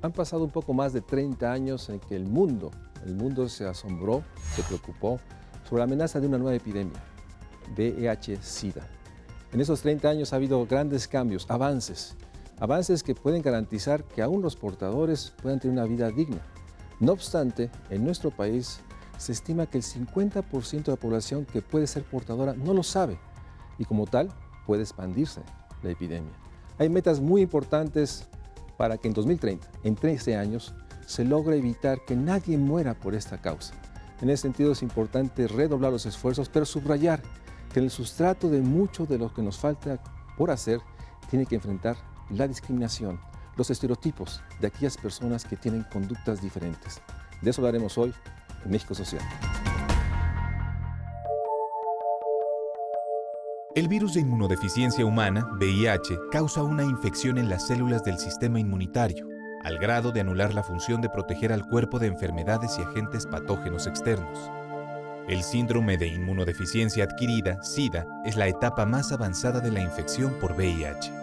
Han pasado un poco más de 30 años en que el mundo se asombró, se preocupó sobre la amenaza de una nueva epidemia, VIH-Sida. En esos 30 años ha habido grandes cambios, avances que pueden garantizar que aún los portadores puedan tener una vida digna. No obstante, en nuestro país se estima que el 50% de la población que puede ser portadora no lo sabe y como tal puede expandirse la epidemia. Hay metas muy importantes para que en 2030, en 13 años, se logre evitar que nadie muera por esta causa. En ese sentido es importante redoblar los esfuerzos, pero subrayar que en el sustrato de mucho de lo que nos falta por hacer, tiene que enfrentar la discriminación, los estereotipos de aquellas personas que tienen conductas diferentes. De eso hablaremos hoy en México Social. El virus de inmunodeficiencia humana, VIH, causa una infección en las células del sistema inmunitario, al grado de anular la función de proteger al cuerpo de enfermedades y agentes patógenos externos. El síndrome de inmunodeficiencia adquirida, SIDA, es la etapa más avanzada de la infección por VIH.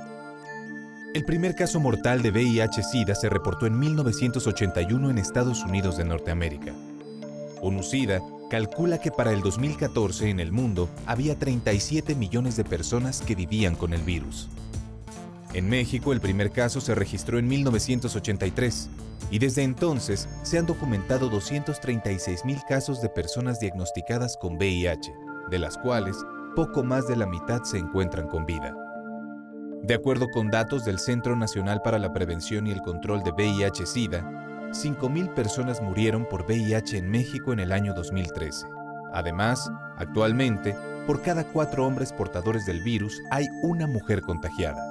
El primer caso mortal de VIH-Sida se reportó en 1981 en Estados Unidos de Norteamérica. ONU-SIDA calcula que para el 2014 en el mundo había 37 millones de personas que vivían con el virus. En México el primer caso se registró en 1983 y desde entonces se han documentado 236,000 casos de personas diagnosticadas con VIH, de las cuales poco más de la mitad se encuentran con vida. De acuerdo con datos del Centro Nacional para la Prevención y el Control de VIH-Sida, 5,000 personas murieron por VIH en México en el año 2013. Además, actualmente, por cada 4 hombres portadores del virus hay una mujer contagiada.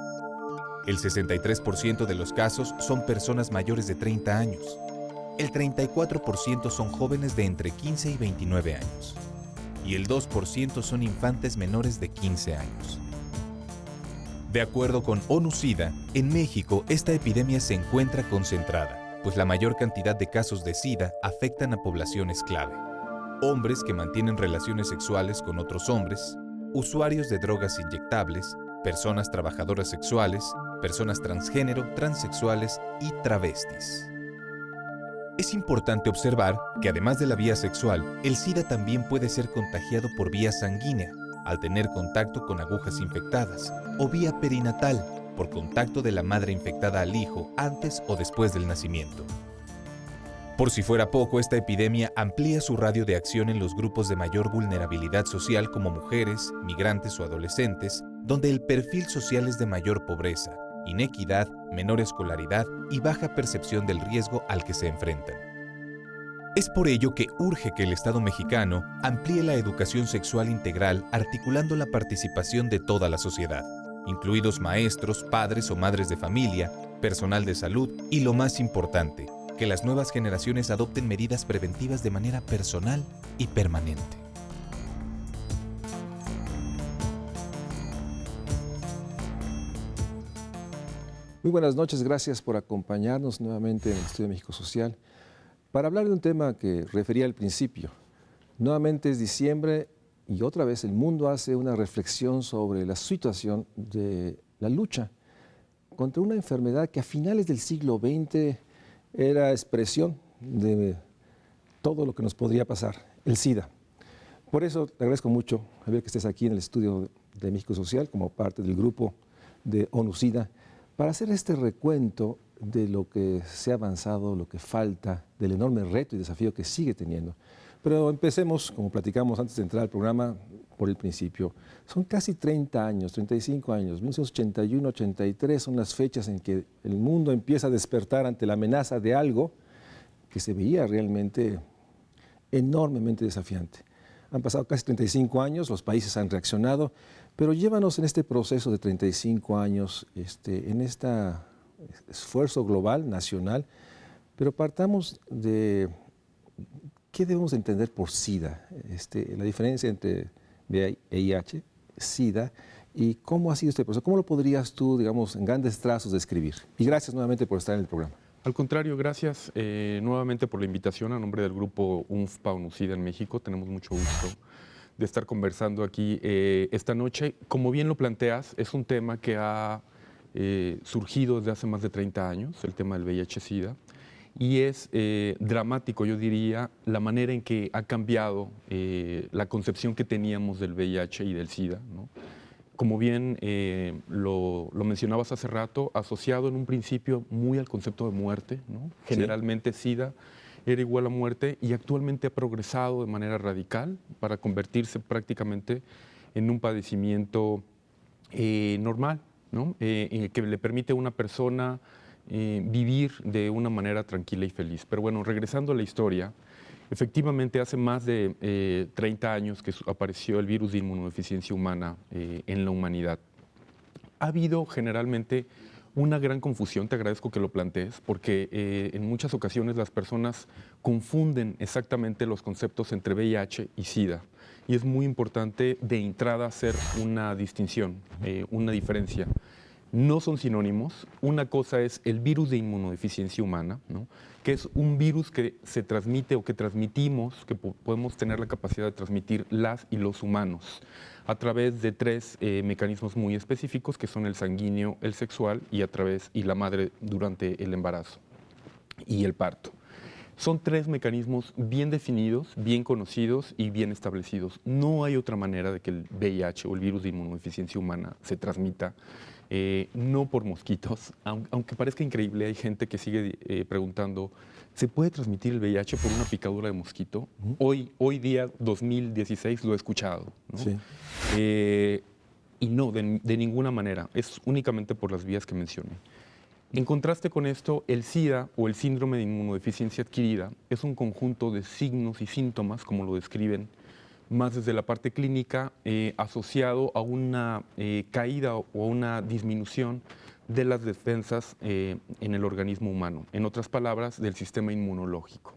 El 63% de los casos son personas mayores de 30 años. El 34% son jóvenes de entre 15 y 29 años. Y el 2% son infantes menores de 15 años. De acuerdo con ONU-SIDA, en México esta epidemia se encuentra concentrada, pues la mayor cantidad de casos de SIDA afectan a poblaciones clave. Hombres que mantienen relaciones sexuales con otros hombres, usuarios de drogas inyectables, personas trabajadoras sexuales, personas transgénero, transexuales y travestis. Es importante observar que además de la vía sexual, el SIDA también puede ser contagiado por vía sanguínea, al tener contacto con agujas infectadas, o vía perinatal, por contacto de la madre infectada al hijo antes o después del nacimiento. Por si fuera poco, esta epidemia amplía su radio de acción en los grupos de mayor vulnerabilidad social como mujeres, migrantes o adolescentes, donde el perfil social es de mayor pobreza, inequidad, menor escolaridad y baja percepción del riesgo al que se enfrentan. Es por ello que urge que el Estado mexicano amplíe la educación sexual integral articulando la participación de toda la sociedad, incluidos maestros, padres o madres de familia, personal de salud y, lo más importante, que las nuevas generaciones adopten medidas preventivas de manera personal y permanente. Muy buenas noches, gracias por acompañarnos nuevamente en el Estudio de México Social para hablar de un tema que refería al principio. Nuevamente es diciembre y otra vez el mundo hace una reflexión sobre la situación de la lucha contra una enfermedad que a finales del siglo XX era expresión de todo lo que nos podría pasar, el SIDA. Por eso te agradezco mucho, Javier, que estés aquí en el Estudio de México Social como parte del grupo de ONU-SIDA para hacer este recuento de lo que se ha avanzado, lo que falta, del enorme reto y desafío que sigue teniendo. Pero empecemos, como platicamos antes de entrar al programa, por el principio. Son casi 30 años, 35 años, 1981, 83 son las fechas en que el mundo empieza a despertar ante la amenaza de algo que se veía realmente enormemente desafiante. Han pasado casi 35 años, los países han reaccionado, pero llévanos en este proceso de 35 años, en este esfuerzo global, nacional, pero partamos de qué debemos entender por SIDA, la diferencia entre VIH, SIDA, y cómo ha sido este proceso. ¿Cómo lo podrías tú, digamos, en grandes trazos describir? Y gracias nuevamente por estar en el programa. Al contrario, gracias nuevamente por la invitación a nombre del grupo UNFPA ONU-SIDA en México. Tenemos mucho gusto de estar conversando aquí esta noche. Como bien lo planteas, es un tema que ha surgido desde hace más de 30 años, el tema del VIH-Sida, y es dramático, yo diría, la manera en que ha cambiado la concepción que teníamos del VIH y del SIDA, ¿no? Como bien lo mencionabas hace rato, asociado en un principio muy al concepto de muerte, ¿no? Generalmente SIDA era igual a muerte y actualmente ha progresado de manera radical para convertirse prácticamente en un padecimiento normal, ¿no? Que le permite a una persona vivir de una manera tranquila y feliz. Pero bueno, regresando a la historia, efectivamente hace más de 30 años que apareció el virus de inmunodeficiencia humana en la humanidad. Ha habido generalmente una gran confusión, te agradezco que lo plantees, porque en muchas ocasiones las personas confunden exactamente los conceptos entre VIH y SIDA. Y es muy importante de entrada hacer una distinción, una diferencia. No son sinónimos. Una cosa es el virus de inmunodeficiencia humana, ¿no? Que es un virus que se transmite o que transmitimos, que podemos tener la capacidad de transmitir las y los humanos a través de tres mecanismos muy específicos, que son el sanguíneo, el sexual y la madre durante el embarazo y el parto. Son tres mecanismos bien definidos, bien conocidos y bien establecidos. No hay otra manera de que el VIH o el virus de inmunodeficiencia humana se transmita, no por mosquitos, aunque parezca increíble, hay gente que sigue preguntando, ¿se puede transmitir el VIH por una picadura de mosquito? Hoy día, 2016, lo he escuchado, ¿no? Sí. Y no, de ninguna manera, es únicamente por las vías que mencioné. En contraste con esto, el SIDA o el síndrome de inmunodeficiencia adquirida es un conjunto de signos y síntomas, como lo describen más desde la parte clínica, asociado a una caída o a una disminución de las defensas en el organismo humano, en otras palabras, del sistema inmunológico.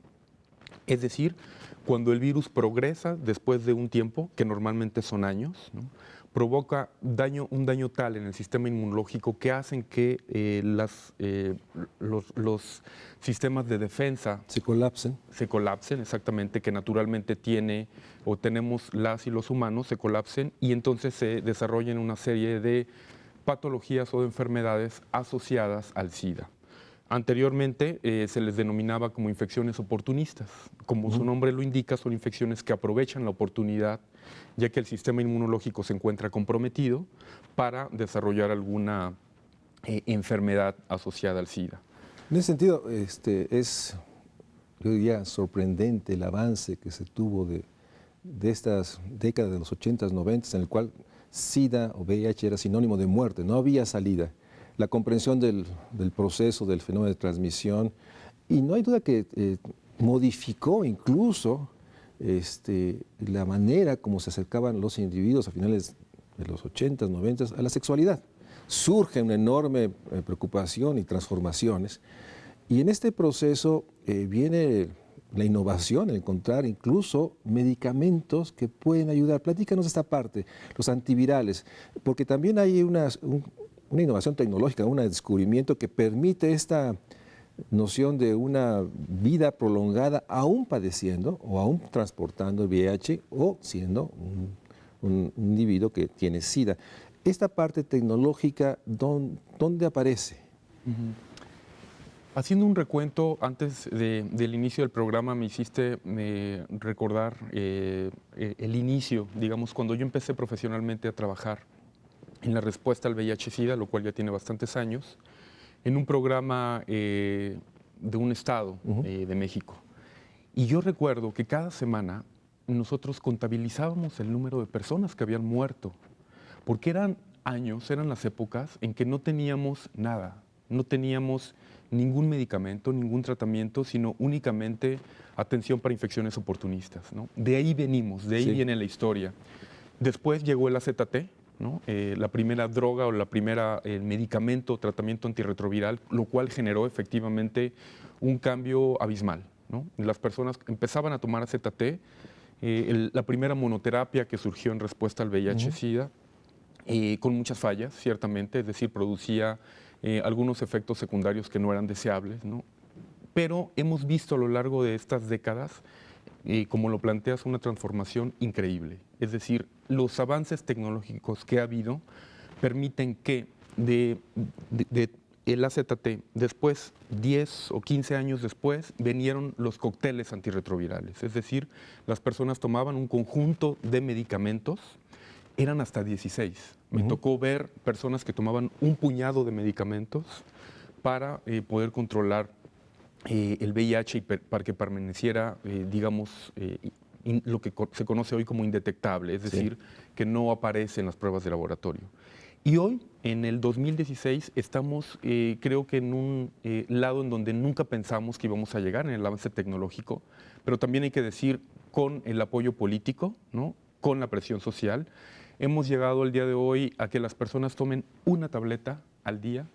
Es decir, cuando el virus progresa después de un tiempo, que normalmente son años, ¿no? Provoca un daño tal en el sistema inmunológico que hacen que los sistemas de defensa Se colapsen. se colapsen, exactamente, que naturalmente tenemos las y los humanos, se colapsen y entonces se desarrollen una serie de patologías o de enfermedades asociadas al SIDA. Anteriormente se les denominaba como infecciones oportunistas. Como su nombre lo indica, son infecciones que aprovechan la oportunidad, ya que el sistema inmunológico se encuentra comprometido para desarrollar alguna enfermedad asociada al SIDA. En ese sentido, yo diría, sorprendente el avance que se tuvo de estas décadas de los 80s, 90s, en el cual SIDA o VIH era sinónimo de muerte, no había salida. La comprensión del proceso, del fenómeno de transmisión, y no hay duda que modificó incluso la manera como se acercaban los individuos a finales de los 80s, 90s a la sexualidad. Surge una enorme preocupación y transformaciones, y en este proceso viene la innovación, el encontrar incluso medicamentos que pueden ayudar. Platícanos esta parte, los antivirales, porque también hay una innovación tecnológica, un descubrimiento que permite esta noción de una vida prolongada aún padeciendo o aún transportando el VIH o siendo un individuo que tiene SIDA. Esta parte tecnológica, ¿dónde aparece? Haciendo un recuento, antes del inicio del programa me hiciste recordar el inicio, digamos, cuando yo empecé profesionalmente a trabajar en la respuesta al VIH-Sida, lo cual ya tiene bastantes años, en un programa de un estado de México. Y yo recuerdo que cada semana nosotros contabilizábamos el número de personas que habían muerto, porque eran las épocas en que no teníamos nada, no teníamos ningún medicamento, ningún tratamiento, sino únicamente atención para infecciones oportunistas, ¿no? De ahí venimos, de ahí viene la historia. Después llegó el AZT, ¿no? La primera droga o el medicamento o tratamiento antirretroviral, lo cual generó efectivamente un cambio abismal, ¿no? Las personas empezaban a tomar AZT, la primera monoterapia que surgió en respuesta al VIH-Sida, con muchas fallas, ciertamente, es decir, producía algunos efectos secundarios que no eran deseables, ¿no? Pero hemos visto a lo largo de estas décadas, como lo planteas, una transformación increíble. Es decir, los avances tecnológicos que ha habido permiten que el AZT. Después, 10 o 15 años después, vinieron los cócteles antirretrovirales. Es decir, las personas tomaban un conjunto de medicamentos, eran hasta 16. Me tocó ver personas que tomaban un puñado de medicamentos para poder controlar el VIH y para que permaneciera, digamos, lo que se conoce hoy como indetectable, es decir, que no aparece en las pruebas de laboratorio. Y hoy, en el 2016, estamos, creo que en un lado en donde nunca pensamos que íbamos a llegar en el avance tecnológico, pero también hay que decir, con el apoyo político, ¿no?, con la presión social, hemos llegado el día de hoy a que las personas tomen una tableta al día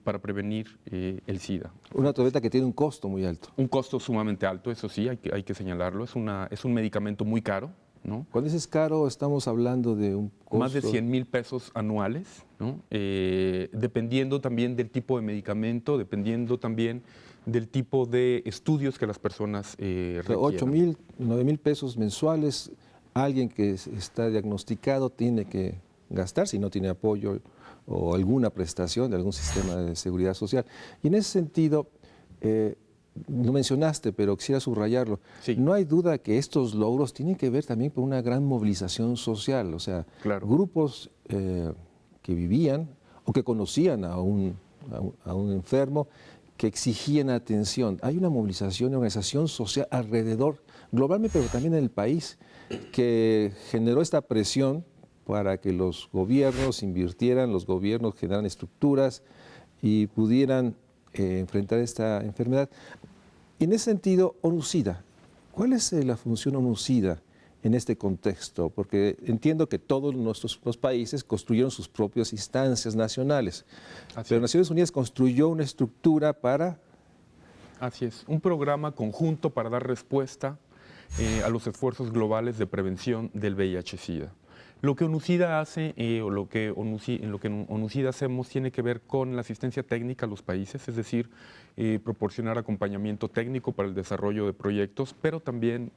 para prevenir el SIDA. Una tableta que tiene un costo muy alto. Un costo sumamente alto, eso sí, hay que señalarlo. Es un medicamento muy caro, ¿no? Cuando dices caro, estamos hablando de un costo... Más de 100,000 pesos anuales, ¿no? Dependiendo también del tipo de medicamento, dependiendo también del tipo de estudios que las personas requieran. 8,000, 9,000 pesos mensuales, alguien que está diagnosticado tiene que gastar si no tiene apoyo o alguna prestación de algún sistema de seguridad social. Y en ese sentido, lo mencionaste, pero quisiera subrayarlo. Sí. No hay duda que estos logros tienen que ver también con una gran movilización social, o sea, claro, grupos que vivían o que conocían a un enfermo, que exigían atención. Hay una movilización y organización social alrededor, globalmente, pero también en el país, que generó esta presión para que los gobiernos invirtieran, los gobiernos generaran estructuras y pudieran enfrentar esta enfermedad. Y en ese sentido, ONU-SIDA, ¿cuál es la función ONU-SIDA en este contexto? Porque entiendo que todos los países construyeron sus propias instancias nacionales, pero Naciones Unidas construyó una estructura para... Así es, un programa conjunto para dar respuesta a los esfuerzos globales de prevención del VIH-Sida. Lo que ONU-SIDA hace, o lo que ONU-SIDA hacemos, tiene que ver con la asistencia técnica a los países, es decir, proporcionar acompañamiento técnico para el desarrollo de proyectos, pero también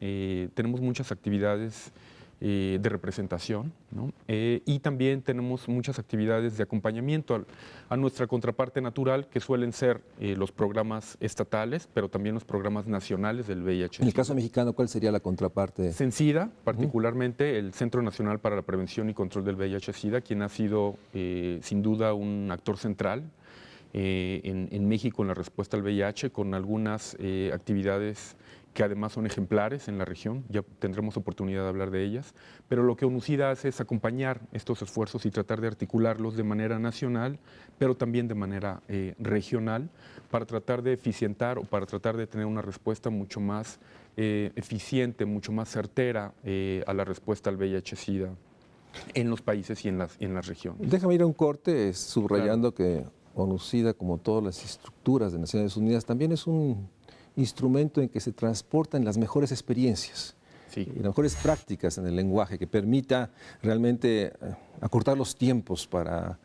tenemos muchas actividades de representación, ¿no? Y también tenemos muchas actividades de acompañamiento a nuestra contraparte natural, que suelen ser los programas estatales, pero también los programas nacionales del VIH. En el caso mexicano, ¿cuál sería la contraparte? CENSIDA, particularmente el Centro Nacional para la Prevención y Control del VIH-Sida, quien ha sido sin duda un actor central en México en la respuesta al VIH, con algunas actividades que además son ejemplares en la región, ya tendremos oportunidad de hablar de ellas, pero lo que ONU-SIDA hace es acompañar estos esfuerzos y tratar de articularlos de manera nacional, pero también de manera regional, para tratar de eficientar o para tratar de tener una respuesta mucho más eficiente, mucho más certera a la respuesta al VIH-Sida en los países y en las regiones. Déjame ir a un corte subrayando que ONU-SIDA, como todas las estructuras de Naciones Unidas, también es un instrumento en que se transportan las mejores experiencias y las mejores prácticas en el lenguaje, que permita realmente acortar los tiempos para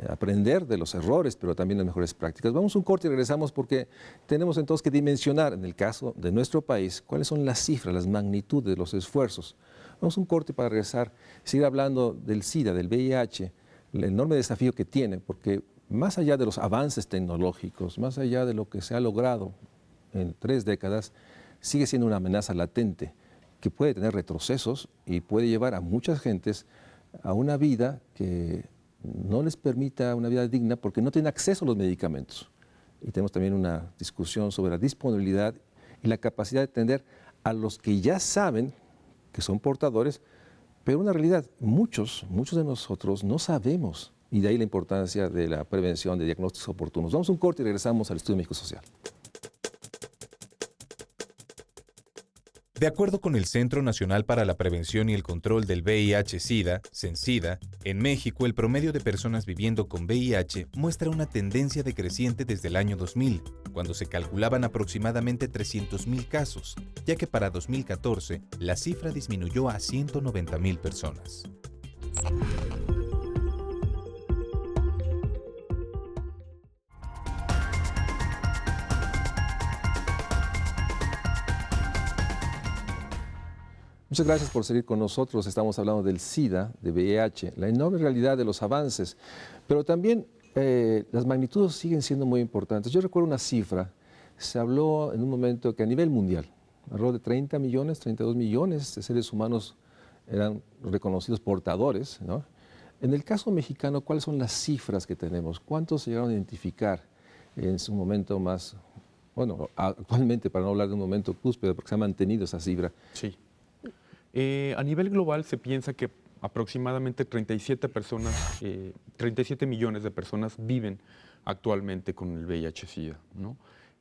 aprender de los errores, pero también las mejores prácticas. Vamos a un corte y regresamos, porque tenemos entonces que dimensionar, en el caso de nuestro país, cuáles son las cifras, las magnitudes de los esfuerzos. Vamos a un corte para regresar, seguir hablando del SIDA, del VIH, el enorme desafío que tiene, porque más allá de los avances tecnológicos, más allá de lo que se ha logrado en 3 décadas, sigue siendo una amenaza latente que puede tener retrocesos y puede llevar a muchas gentes a una vida que no les permita una vida digna, porque no tienen acceso a los medicamentos. Y tenemos también una discusión sobre la disponibilidad y la capacidad de atender a los que ya saben que son portadores, pero una realidad, muchos de nosotros no sabemos, y de ahí la importancia de la prevención, de diagnósticos oportunos. Vamos a un corte y regresamos al Estudio México Social. De acuerdo con el Centro Nacional para la Prevención y el Control del VIH-Sida, CENSIDA, en México el promedio de personas viviendo con VIH muestra una tendencia decreciente desde el año 2000, cuando se calculaban aproximadamente 300,000 casos, ya que para 2014 la cifra disminuyó a 190,000 personas. Muchas gracias por seguir con nosotros. Estamos hablando del SIDA, de VIH, la enorme realidad de los avances, pero también las magnitudes siguen siendo muy importantes. Yo recuerdo una cifra, se habló en un momento que a nivel mundial, alrededor de 30 millones, 32 millones de seres humanos eran reconocidos portadores, ¿no? En el caso mexicano, ¿cuáles son las cifras que tenemos? ¿Cuántos se llegaron a identificar en su momento más, bueno, actualmente, para no hablar de un momento cúspide, porque se ha mantenido esa cifra? Sí. A nivel global se piensa que aproximadamente 37 millones de personas viven actualmente con el VIH-Sida, ¿no?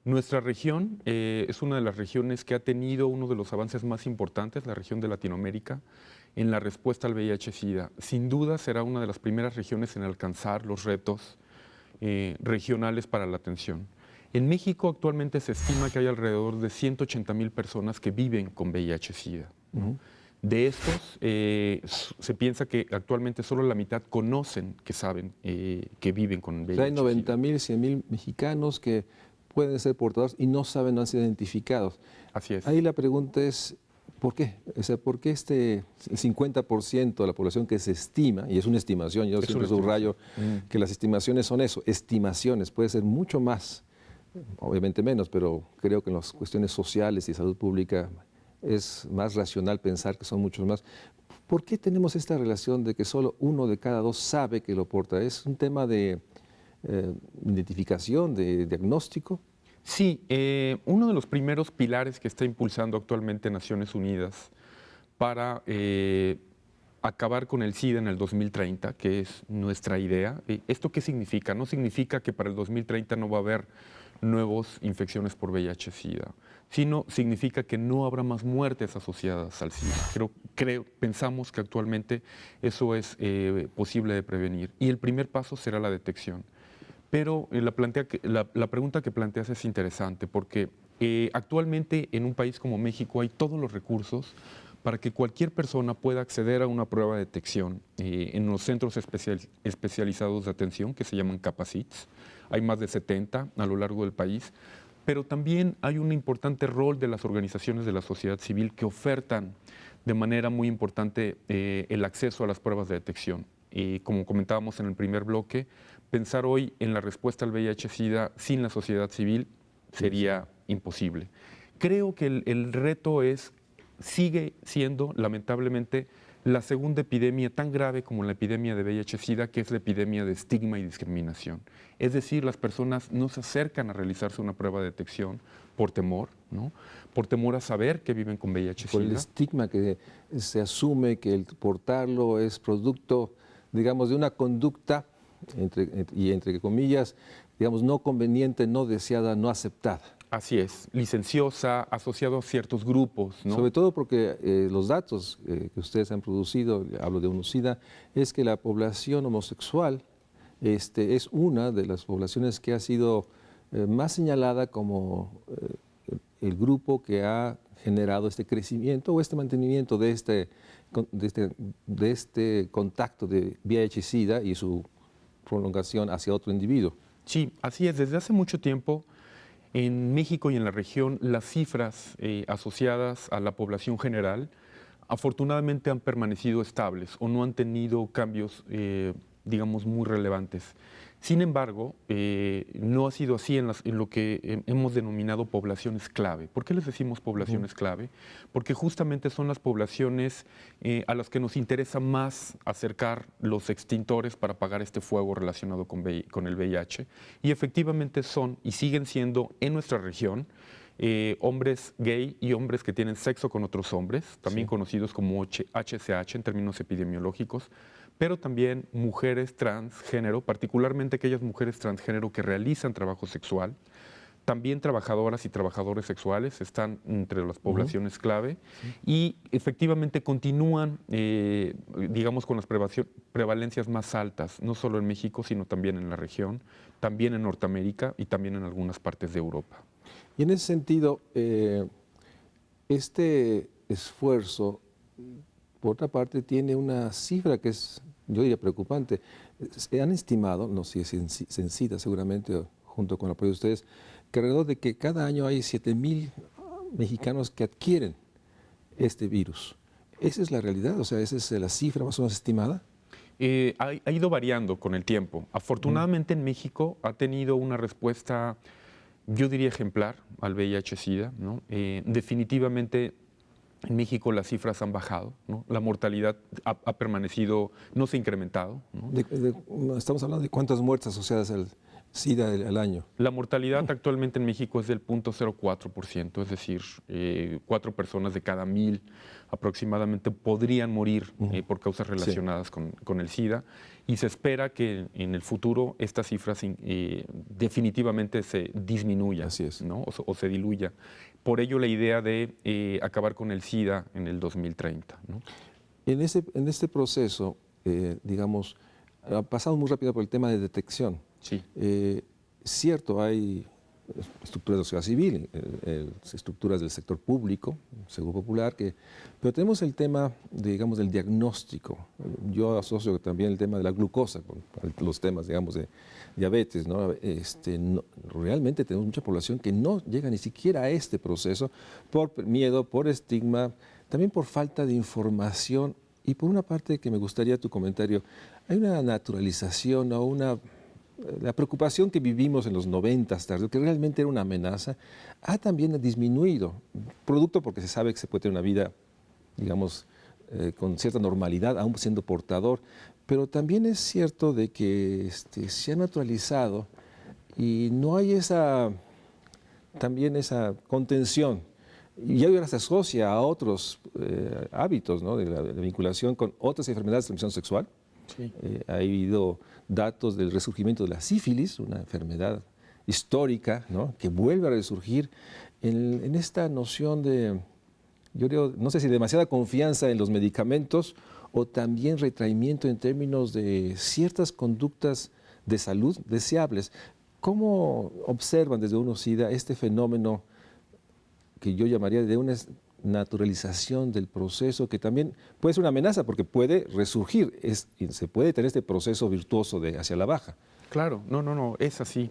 Nuestra región es una de las regiones que ha tenido uno de los avances más importantes, la región de Latinoamérica, en la respuesta al VIH-Sida. Sin duda será una de las primeras regiones en alcanzar los retos regionales para la atención. En México actualmente se estima que hay alrededor de 180,000 personas que viven con VIH-Sida. De estos, se piensa que actualmente solo la mitad conocen, que saben, que viven con VIH-Sida. Hay 90,000, 100,000 mexicanos que pueden ser portadores y no saben, no han sido identificados. Así es. Ahí la pregunta es, ¿por qué? O sea, ¿por qué el 50% de la población que se estima, y es una estimación, yo siempre subrayo que las estimaciones son eso, estimaciones, puede ser mucho más, obviamente menos, pero creo que en las cuestiones sociales y salud pública es más racional pensar que son muchos más. ¿Por qué tenemos esta relación de que solo 1 de cada 2 sabe que lo porta? ¿Es un tema de identificación, de diagnóstico? Sí, uno de los primeros pilares que está impulsando actualmente Naciones Unidas para acabar con el SIDA en el 2030, que es nuestra idea. ¿Esto qué significa? No significa que para el 2030 no va a haber nuevas infecciones por VIH-Sida, sino significa que no habrá más muertes asociadas al SIDA. Pensamos que actualmente eso es posible de prevenir y el primer paso será la detección. Pero la pregunta que planteas es interesante porque actualmente en un país como México hay todos los recursos para que cualquier persona pueda acceder a una prueba de detección en los centros especializados de atención que se llaman Capacits. Hay más de 70 a lo largo del país, pero también hay un importante rol de las organizaciones de la sociedad civil que ofertan de manera muy importante el acceso a las pruebas de detección. Como comentábamos en el primer bloque, pensar hoy en la respuesta al VIH-Sida sin la sociedad civil sería imposible. Creo que el reto sigue siendo, lamentablemente, la segunda epidemia tan grave como la epidemia de VIH-Sida, que es la epidemia de estigma y discriminación. Es decir, las personas no se acercan a realizarse una prueba de detección por temor, ¿no? Por temor a saber que viven con VIH-Sida. Por el estigma que se asume que el portarlo es producto, digamos, de una conducta, entre comillas, digamos, no conveniente, no deseada, no aceptada. Así es, licenciosa, asociado a ciertos grupos, ¿no? Sobre todo porque los datos que ustedes han producido, hablo de UNOSIDA, es que la población homosexual es una de las poblaciones que ha sido más señalada como el grupo que ha generado este crecimiento o este mantenimiento de este contacto de VIH-Sida y su prolongación hacia otro individuo. Sí, así es. Desde hace mucho tiempo, en México y en la región, las cifras asociadas a la población general afortunadamente han permanecido estables o no han tenido cambios, digamos, muy relevantes. Sin embargo, no ha sido así en lo que hemos denominado poblaciones clave. ¿Por qué les decimos poblaciones clave? Porque justamente son las poblaciones a las que nos interesa más acercar los extintores para apagar este fuego relacionado con el VIH. Y efectivamente son y siguen siendo en nuestra región hombres gay y hombres que tienen sexo con otros hombres, también conocidos como HCH en términos epidemiológicos, pero también mujeres transgénero, particularmente aquellas mujeres transgénero que realizan trabajo sexual. También trabajadoras y trabajadores sexuales están entre las poblaciones clave y efectivamente continúan, digamos, con las prevalencias más altas, no solo en México, sino también en la región, también en Norteamérica y también en algunas partes de Europa. Y en ese sentido, este esfuerzo, por otra parte, tiene una cifra que es, yo diría, preocupante. Se han estimado, no sé si es sencilla seguramente, junto con el apoyo de ustedes, que alrededor de que cada año hay 7,000 mexicanos que adquieren este virus. ¿Esa es la realidad? O sea, ¿esa es la cifra más o menos estimada? Ha ido variando con el tiempo. Afortunadamente en México ha tenido una respuesta, yo diría ejemplar, al VIH-Sida, ¿no? Definitivamente en México las cifras han bajado, ¿no? La mortalidad ha permanecido, no se ha incrementado, ¿no? Estamos hablando de cuántas muertes asociadas al SIDA al año. La mortalidad actualmente en México es del 0.04%, es decir, 4 personas de cada 1000 aproximadamente podrían morir por causas relacionadas con el SIDA, y se espera que en el futuro esta cifra definitivamente se disminuya. Así es. ¿No? O se diluya. Por ello la idea de acabar con el SIDA en el 2030. ¿No? En este proceso, digamos, ha pasado muy rápido por el tema de detección. Sí. Cierto, hay estructuras de sociedad civil, estructuras del sector público, Seguro Popular, pero tenemos el tema, digamos, del diagnóstico. Yo asocio también el tema de la glucosa con los temas, digamos, de diabetes, ¿no? Realmente tenemos mucha población que no llega ni siquiera a este proceso por miedo, por estigma, también por falta de información. Y por una parte que me gustaría tu comentario, hay una naturalización o la preocupación que vivimos en los 90s, que realmente era una amenaza, ha también disminuido, producto porque se sabe que se puede tener una vida, digamos, con cierta normalidad, aún siendo portador, pero también es cierto de que se ha naturalizado y no hay también esa contención. Y ahora se asocia a otros hábitos, ¿no? de la vinculación con otras enfermedades de transmisión sexual. Sí. Ha habido datos del resurgimiento de la sífilis, una enfermedad histórica, ¿no? que vuelve a resurgir en esta noción de, yo creo, no sé si demasiada confianza en los medicamentos o también retraimiento en términos de ciertas conductas de salud deseables. ¿Cómo observan desde UNOSIDA este fenómeno que yo llamaría de una naturalización del proceso, que también puede ser una amenaza porque puede resurgir, se puede tener este proceso virtuoso hacia la baja? Claro, no, es así.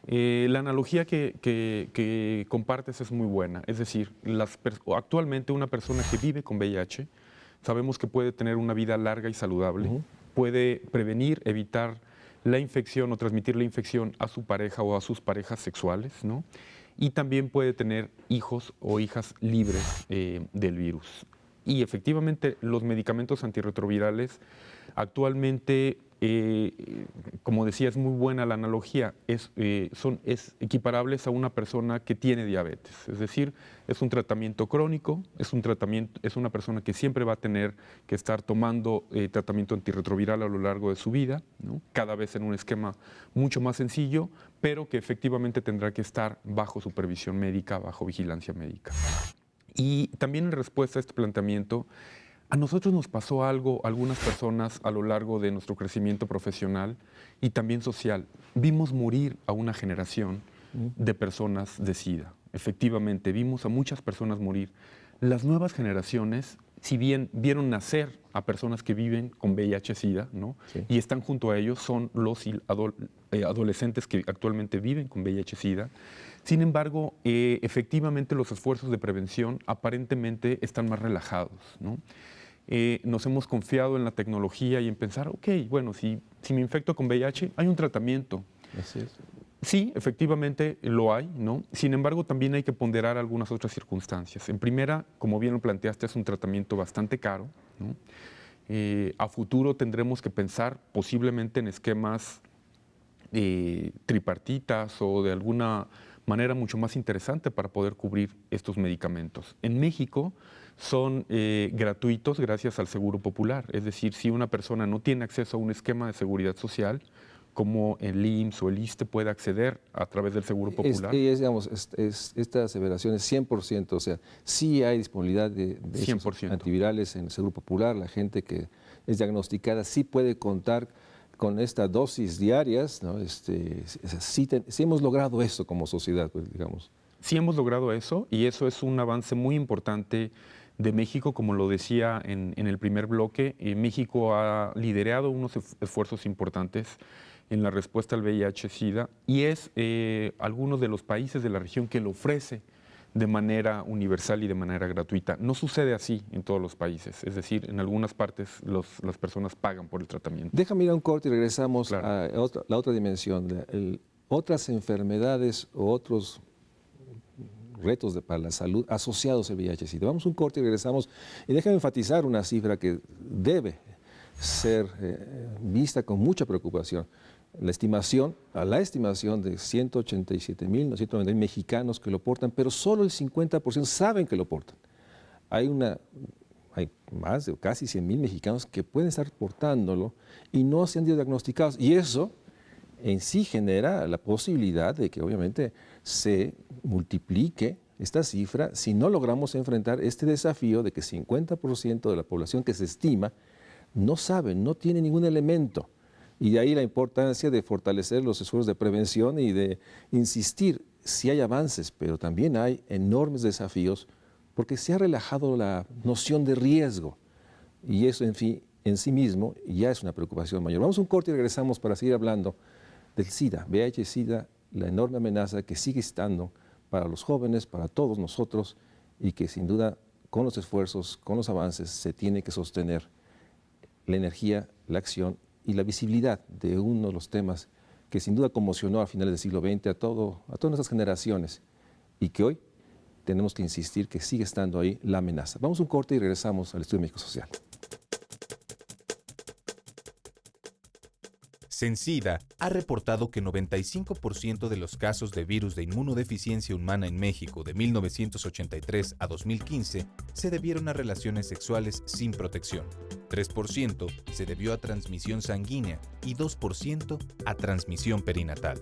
La analogía que compartes es muy buena, es decir, actualmente una persona que vive con VIH, sabemos que puede tener una vida larga y saludable, puede prevenir, evitar la infección o transmitir la infección a su pareja o a sus parejas sexuales, ¿no? Y también puede tener hijos o hijas libres del virus. Y efectivamente los medicamentos antirretrovirales actualmente, como decía, es muy buena la analogía, es equiparables a una persona que tiene diabetes. Es decir, es un tratamiento crónico, es una persona que siempre va a tener que estar tomando tratamiento antirretroviral a lo largo de su vida, ¿no? Cada vez en un esquema mucho más sencillo, pero que efectivamente tendrá que estar bajo supervisión médica, bajo vigilancia médica. Y también en respuesta a este planteamiento, a nosotros nos pasó algo, algunas personas a lo largo de nuestro crecimiento profesional y también social. Vimos morir a una generación de personas de SIDA. Efectivamente, vimos a muchas personas morir. Las nuevas generaciones, si bien vieron nacer a personas que viven con VIH-Sida, ¿no? Sí. Y están junto a ellos, son los adolescentes que actualmente viven con VIH-Sida. Sin embargo, efectivamente los esfuerzos de prevención aparentemente están más relajados, ¿no? Nos hemos confiado en la tecnología y en pensar, ok, bueno, si me infecto con VIH, hay un tratamiento. Así es. Sí, efectivamente lo hay, ¿no? Sin embargo, también hay que ponderar algunas otras circunstancias. En primera, como bien lo planteaste, es un tratamiento bastante caro, ¿no? A futuro tendremos que pensar posiblemente en esquemas tripartitas o de alguna manera mucho más interesante para poder cubrir estos medicamentos. En México son gratuitos gracias al Seguro Popular, es decir, si una persona no tiene acceso a un esquema de seguridad social, como el IMSS o el ISSSTE puede acceder a través del Seguro Popular. Esta aseveración es 100%, o sea, sí hay disponibilidad de antivirales en el Seguro Popular, la gente que es diagnosticada sí puede contar con estas dosis diarias, ¿no? Sí hemos logrado eso como sociedad, pues, digamos. Sí hemos logrado eso y eso es un avance muy importante de México, como lo decía en el primer bloque. México ha liderado unos esfuerzos importantes en la respuesta al VIH-Sida y es algunos de los países de la región que lo ofrece de manera universal y de manera gratuita. No sucede así en todos los países, es decir, en algunas partes las personas pagan por el tratamiento. Déjame ir a un corte y regresamos Claro. a la otra dimensión, otras enfermedades o otros retos para la salud asociados al VIH-Sida. Vamos a un corte y regresamos. Y déjame enfatizar una cifra que debe ser vista con mucha preocupación. La estimación de 187.990.000 mexicanos que lo portan, pero solo el 50% saben que lo portan. Hay más de casi 100.000 mexicanos que pueden estar portándolo y no se han sido diagnosticados. Y eso en sí genera la posibilidad de que obviamente se multiplique esta cifra si no logramos enfrentar este desafío de que 50% de la población que se estima no sabe, no tiene ningún elemento. Y de ahí la importancia de fortalecer los esfuerzos de prevención y de insistir. Sí hay avances, pero también hay enormes desafíos porque se ha relajado la noción de riesgo. Y eso en sí mismo ya es una preocupación mayor. Vamos a un corte y regresamos para seguir hablando del SIDA, VIH-Sida, la enorme amenaza que sigue estando para los jóvenes, para todos nosotros, y que sin duda con los esfuerzos, con los avances, se tiene que sostener la energía, la acción y la visibilidad de uno de los temas que sin duda conmocionó a finales del siglo XX a todas nuestras generaciones y que hoy tenemos que insistir que sigue estando ahí la amenaza. Vamos a un corte y regresamos al Estudio México Social. Censida ha reportado que 95% de los casos de virus de inmunodeficiencia humana en México de 1983 a 2015 se debieron a relaciones sexuales sin protección. 3% se debió a transmisión sanguínea y 2% a transmisión perinatal.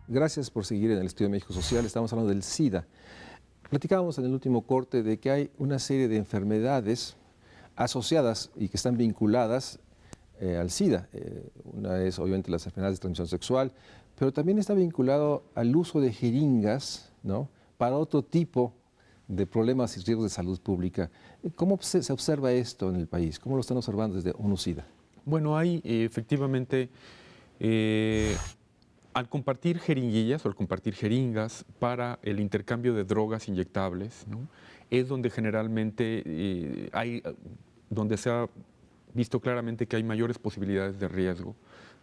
Gracias por seguir en el Estudio México Social. Estamos hablando del SIDA. Platicábamos en el último corte de que hay una serie de enfermedades asociadas y que están vinculadas al SIDA. Una es obviamente las enfermedades de transmisión sexual, pero también está vinculado al uso de jeringas, ¿no?, para otro tipo de problemas y riesgos de salud pública. ¿Cómo se observa esto en el país? ¿Cómo lo están observando desde ONU-SIDA? Bueno, hay efectivamente, al compartir jeringuillas o al compartir jeringas para el intercambio de drogas inyectables, ¿no?, es donde generalmente donde se ha visto claramente que hay mayores posibilidades de riesgo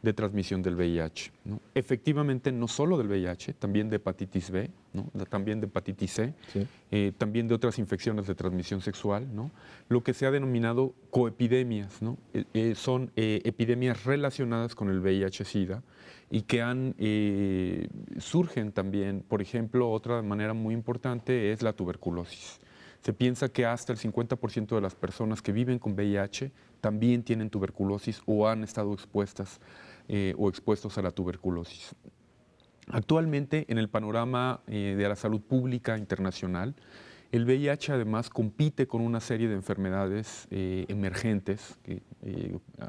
de transmisión del VIH, ¿no? Efectivamente, no solo del VIH, también de hepatitis B, ¿no?, también de hepatitis C, sí, también de otras infecciones de transmisión sexual, ¿no?, lo que se ha denominado coepidemias, ¿no? Son epidemias relacionadas con el VIH-Sida y que surgen también, por ejemplo, otra manera muy importante es la tuberculosis. Se piensa que hasta el 50% de las personas que viven con VIH también tienen tuberculosis o han estado expuestas o expuestos a la tuberculosis. Actualmente, en el panorama de la salud pública internacional, el VIH además compite con una serie de enfermedades emergentes.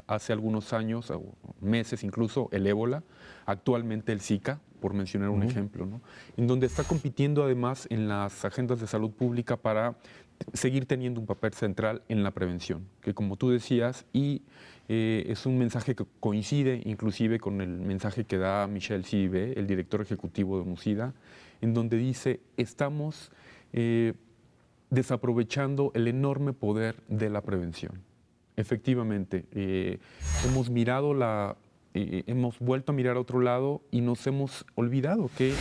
Hace algunos años, o meses incluso, el ébola, actualmente el Zika, por mencionar un ejemplo, ¿no?, en donde está compitiendo además en las agendas de salud pública para seguir teniendo un papel central en la prevención, que como tú decías, es un mensaje que coincide inclusive con el mensaje que da Michel Sidibe, el director ejecutivo de ONU-SIDA, en donde dice, estamos desaprovechando el enorme poder de la prevención. Efectivamente, hemos vuelto a mirar a otro lado y nos hemos olvidado que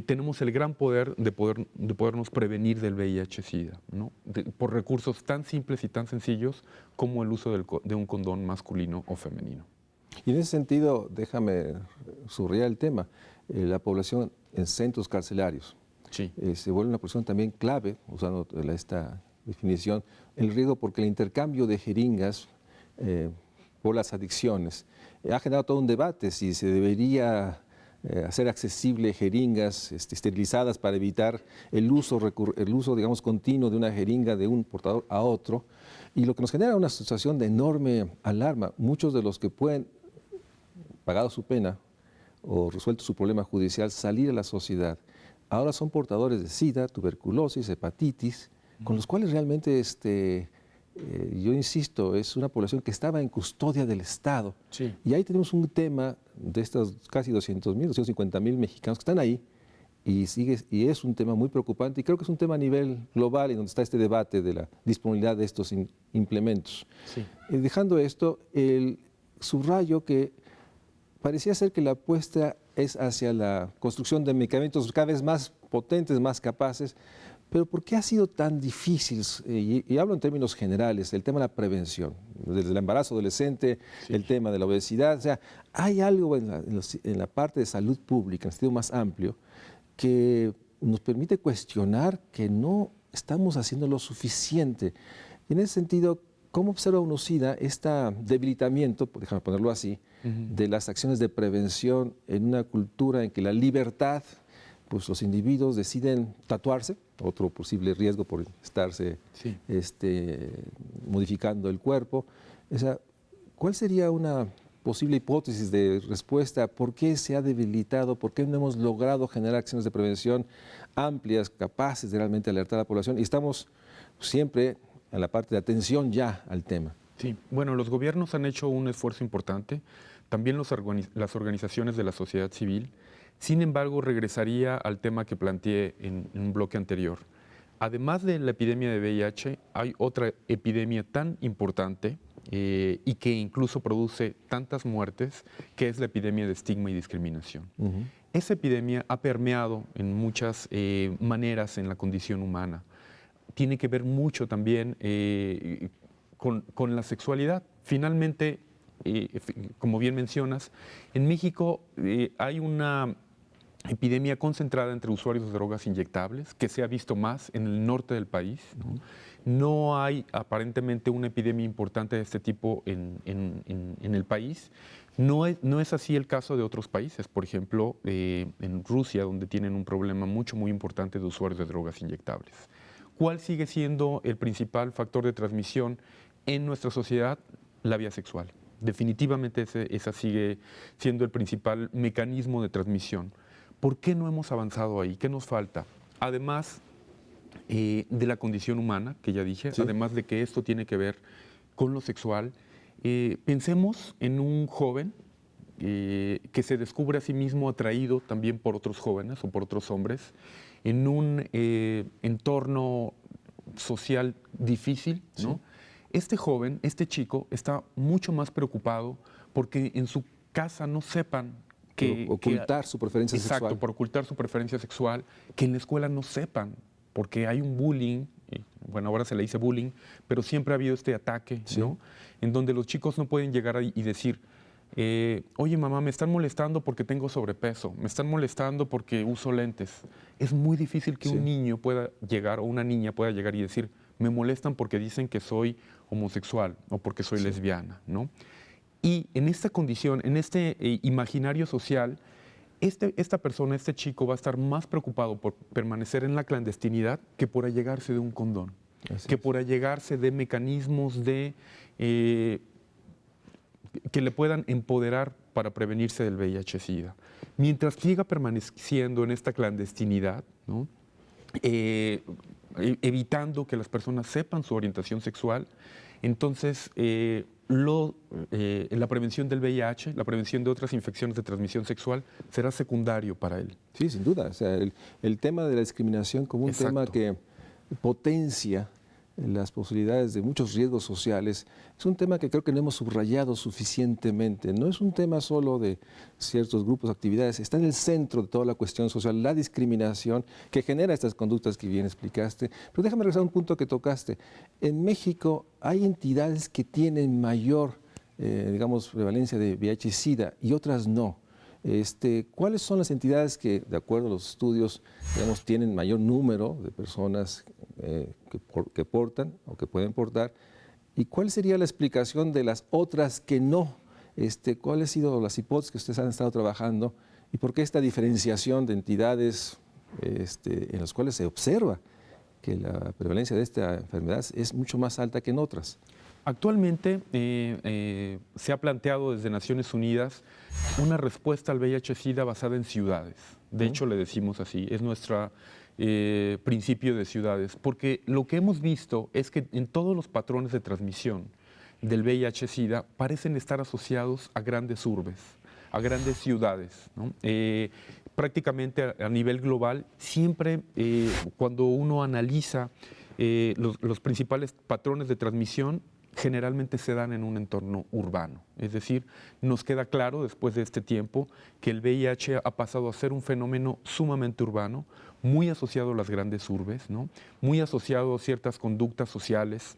tenemos el gran poder de podernos prevenir del VIH-Sida, ¿no?, por recursos tan simples y tan sencillos como el uso de un condón masculino o femenino. Y en ese sentido, déjame subrayar el tema, la población en centros carcelarios. Sí. Se vuelve una población también clave, usando esta definición, el riesgo porque el intercambio de jeringas por las adicciones ha generado todo un debate si se debería hacer accesible jeringas esterilizadas para evitar el uso, digamos, continuo de una jeringa de un portador a otro, y lo que nos genera una situación de enorme alarma. Muchos de los que pueden, pagado su pena o resuelto su problema judicial, salir a la sociedad, ahora son portadores de SIDA, tuberculosis, hepatitis, con los cuales realmente, yo insisto, es una población que estaba en custodia del Estado. Sí. Y ahí tenemos un tema de estos casi 200,000, 250,000 mexicanos que están ahí, y es un tema muy preocupante, y creo que es un tema a nivel global en donde está este debate de la disponibilidad de estos implementos. Sí. Dejando esto, subrayo que parecía ser que la apuesta es hacia la construcción de medicamentos cada vez más potentes, más capaces, pero ¿por qué ha sido tan difícil? Y hablo en términos generales, el tema de la prevención, desde el embarazo adolescente, Sí. el tema de la obesidad, o sea, hay algo en la parte de salud pública, en el sentido más amplio, que nos permite cuestionar que no estamos haciendo lo suficiente. Y en ese sentido, ¿cómo observa UNOCIDA este debilitamiento, déjame ponerlo así, de las acciones de prevención en una cultura en que la libertad, pues los individuos deciden tatuarse, otro posible riesgo por estarse Sí. modificando el cuerpo? O sea, ¿cuál sería una posible hipótesis de respuesta? ¿Por qué se ha debilitado? ¿Por qué no hemos logrado generar acciones de prevención amplias, capaces de realmente alertar a la población? Y estamos siempre en la parte de atención ya al tema. Sí, bueno, los gobiernos han hecho un esfuerzo importante, también las organizaciones de la sociedad civil. Sin embargo, regresaría al tema que planteé en un bloque anterior. Además de la epidemia de VIH, hay otra epidemia tan importante y que incluso produce tantas muertes, que es la epidemia de estigma y discriminación. Esa epidemia ha permeado en muchas maneras en la condición humana. Tiene que ver mucho también con la sexualidad. Finalmente, como bien mencionas, en México hay una epidemia concentrada entre usuarios de drogas inyectables, que se ha visto más en el norte del país. No hay aparentemente una epidemia importante de este tipo en el país. No es así el caso de otros países, por ejemplo, en Rusia, donde tienen un problema muy importante de usuarios de drogas inyectables. ¿Cuál sigue siendo el principal factor de transmisión en nuestra sociedad? La vía sexual. Definitivamente esa sigue siendo el principal mecanismo de transmisión. ¿Por qué no hemos avanzado ahí? ¿Qué nos falta? Además de la condición humana, que ya dije, sí, además de que esto tiene que ver con lo sexual, pensemos en un joven que se descubre a sí mismo atraído también por otros jóvenes o por otros hombres, en un entorno social difícil, ¿no? Sí. Este joven, este chico, está mucho más preocupado porque en su casa no sepan que... Ocultar su preferencia sexual. Exacto, por ocultar su preferencia sexual, que en la escuela no sepan, porque hay un bullying, bueno, ahora se le dice bullying, pero siempre ha habido este ataque, sí, ¿no? En donde los chicos no pueden llegar y decir, oye mamá, me están molestando porque tengo sobrepeso, me están molestando porque uso lentes. Es muy difícil que sí, un niño pueda llegar o una niña pueda llegar y decir, me molestan porque dicen que soy homosexual o porque soy sí, lesbiana, ¿no? Y en esta condición, en este imaginario social, esta persona, este chico va a estar más preocupado por permanecer en la clandestinidad que por allegarse de un condón, que por allegarse de mecanismos de... que le puedan empoderar para prevenirse del VIH-Sida. Mientras siga permaneciendo en esta clandestinidad, ¿no? Evitando que las personas sepan su orientación sexual, entonces la prevención del VIH, la prevención de otras infecciones de transmisión sexual será secundario para él. Sí, sin duda. O sea, el tema de la discriminación como un Exacto, tema que potencia las posibilidades de muchos riesgos sociales, es un tema que creo que no hemos subrayado suficientemente. No es un tema solo de ciertos grupos, actividades, está en el centro de toda la cuestión social, la discriminación que genera estas conductas que bien explicaste. Pero déjame regresar a un punto que tocaste. En México hay entidades que tienen mayor, digamos, prevalencia de VIH-Sida y otras no. ¿Cuáles son las entidades que, de acuerdo a los estudios, digamos, tienen mayor número de personas que portan o que pueden portar? ¿Y cuál sería la explicación de las otras que no? ¿Cuáles han sido las hipótesis que ustedes han estado trabajando? ¿Y por qué esta diferenciación de entidades en las cuales se observa que la prevalencia de esta enfermedad es mucho más alta que en otras? Actualmente se ha planteado desde Naciones Unidas una respuesta al VIH-Sida basada en ciudades. De hecho, le decimos así, es nuestra principio de ciudades, porque lo que hemos visto es que en todos los patrones de transmisión del VIH-Sida parecen estar asociados a grandes urbes, a grandes ciudades, ¿no? Prácticamente a nivel global, siempre cuando uno analiza los principales patrones de transmisión, generalmente se dan en un entorno urbano. Es decir, nos queda claro después de este tiempo que el VIH ha pasado a ser un fenómeno sumamente urbano, muy asociado a las grandes urbes, ¿no? Muy asociado a ciertas conductas sociales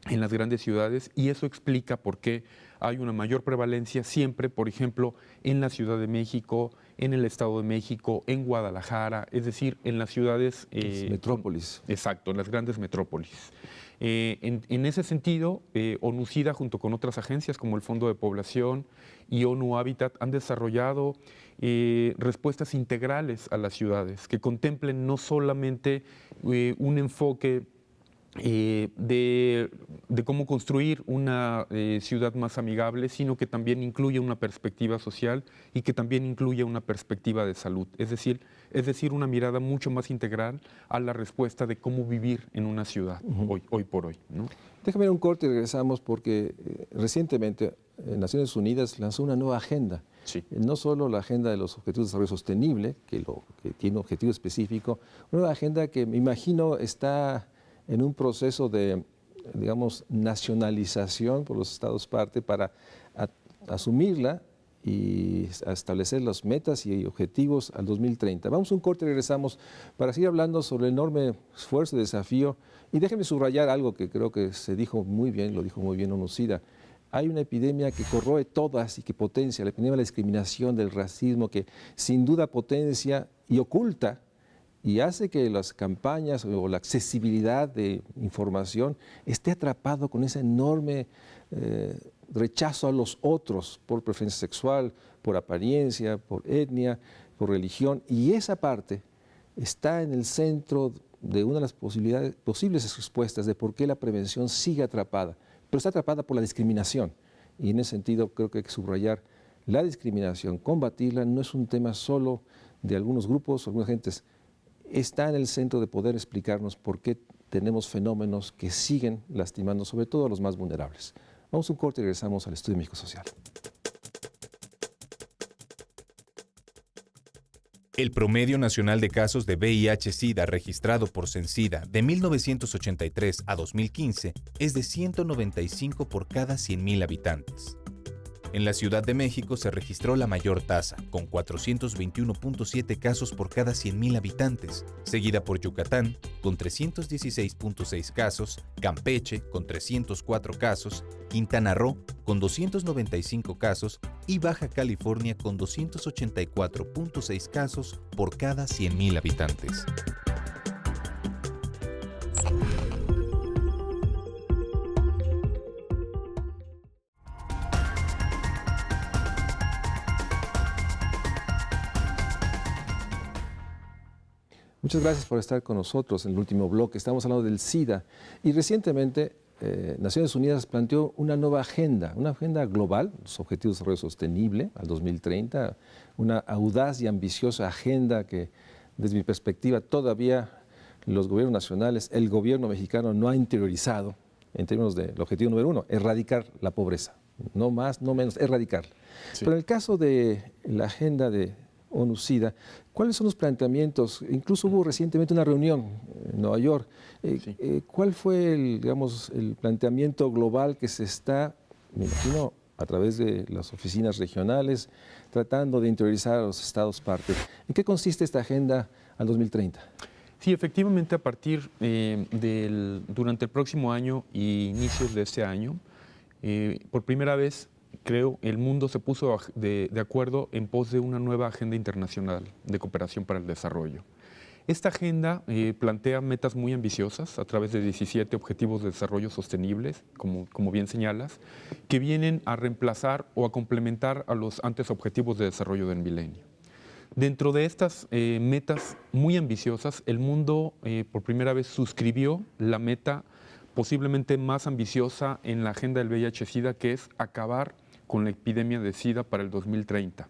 en las grandes ciudades, y eso explica por qué hay una mayor prevalencia siempre, por ejemplo, en la Ciudad de México, en el Estado de México, en Guadalajara, es decir, en las ciudades... metrópolis. Exacto, en las grandes metrópolis. En ese sentido, ONU-SIDA, junto con otras agencias como el Fondo de Población y ONU Habitat, han desarrollado respuestas integrales a las ciudades que contemplen no solamente un enfoque de cómo construir una ciudad más amigable, sino que también incluye una perspectiva social y que también incluye una perspectiva de salud. Es decir, una mirada mucho más integral a la respuesta de cómo vivir en una ciudad hoy por hoy, ¿no? Déjame ir a un corte y regresamos porque recientemente Naciones Unidas lanzó una nueva agenda. Sí. No solo la agenda de los Objetivos de Desarrollo Sostenible, que tiene un objetivo específico, una nueva agenda que me imagino está en un proceso de, digamos, nacionalización por los Estados parte para asumirla y establecer las metas y objetivos al 2030. Vamos a un corte y regresamos para seguir hablando sobre el enorme esfuerzo y desafío. Y déjenme subrayar algo que creo que se dijo muy bien, lo dijo muy bien ONU-SIDA. Hay una epidemia que corroe todas y que potencia, la epidemia de la discriminación, del racismo, que sin duda potencia y oculta y hace que las campañas o la accesibilidad de información esté atrapado con ese enorme rechazo a los otros por preferencia sexual, por apariencia, por etnia, por religión. Y esa parte está en el centro de una de las posibles respuestas de por qué la prevención sigue atrapada. Pero está atrapada por la discriminación. Y en ese sentido creo que hay que subrayar la discriminación, combatirla no es un tema solo de algunos grupos o algunas gentes. Está en el centro de poder explicarnos por qué tenemos fenómenos que siguen lastimando sobre todo a los más vulnerables. Vamos a un corte y regresamos al Estudio México Social. El promedio nacional de casos de VIH-Sida registrado por Censida de 1983 a 2015 es de 195 por cada 100.000 habitantes. En la Ciudad de México se registró la mayor tasa, con 421.7 casos por cada 100.000 habitantes, seguida por Yucatán, con 316.6 casos, Campeche, con 304 casos, Quintana Roo, con 295 casos y Baja California, con 284.6 casos por cada 100.000 habitantes. Muchas gracias por estar con nosotros en el último bloque. Estamos hablando del SIDA y recientemente Naciones Unidas planteó una nueva agenda, una agenda global, los Objetivos de Desarrollo Sostenible al 2030, una audaz y ambiciosa agenda que desde mi perspectiva todavía los gobiernos nacionales, el gobierno mexicano no ha interiorizado en términos del objetivo número 1, erradicar la pobreza, no más, no menos, erradicarla. Sí. Pero en el caso de la agenda de ONU-SIDA, ¿cuáles son los planteamientos? Incluso hubo recientemente una reunión en Nueva York. ¿Cuál fue el planteamiento global que se está, me imagino, a través de las oficinas regionales, tratando de interiorizar a los estados parte? ¿En qué consiste esta agenda al 2030? Sí, efectivamente, a partir durante el próximo año y inicios de este año, por primera vez, creo, el mundo se puso de acuerdo en pos de una nueva agenda internacional de cooperación para el desarrollo. Esta agenda plantea metas muy ambiciosas a través de 17 objetivos de desarrollo sostenibles, como bien señalas, que vienen a reemplazar o a complementar a los antes objetivos de desarrollo del milenio. Dentro de estas metas muy ambiciosas, el mundo por primera vez suscribió la meta posiblemente más ambiciosa en la agenda del VIH-Sida, que es acabar con la epidemia de SIDA para el 2030.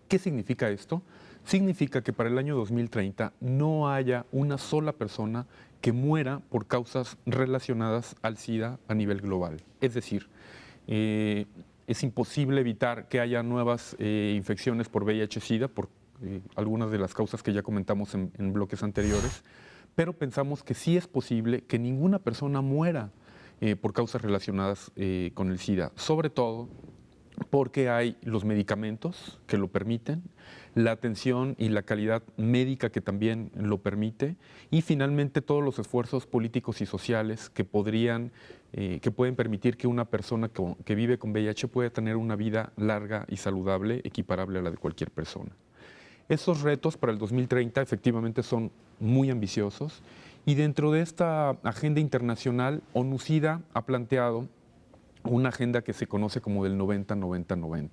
¿Qué significa esto? significa que para el año 2030 no haya una sola persona que muera por causas relacionadas al SIDA a nivel global. Es decir, es imposible evitar que haya nuevas infecciones por VIH-Sida, por algunas de las causas que ya comentamos en bloques anteriores, pero pensamos que sí es posible que ninguna persona muera por causas relacionadas con el SIDA, sobre todo porque hay los medicamentos que lo permiten, la atención y la calidad médica que también lo permite, y finalmente todos los esfuerzos políticos y sociales que pueden permitir que una persona que vive con VIH pueda tener una vida larga y saludable, equiparable a la de cualquier persona. Esos retos para el 2030 efectivamente son muy ambiciosos, y dentro de esta agenda internacional, ONU-SIDA ha planteado una agenda que se conoce como del 90-90-90.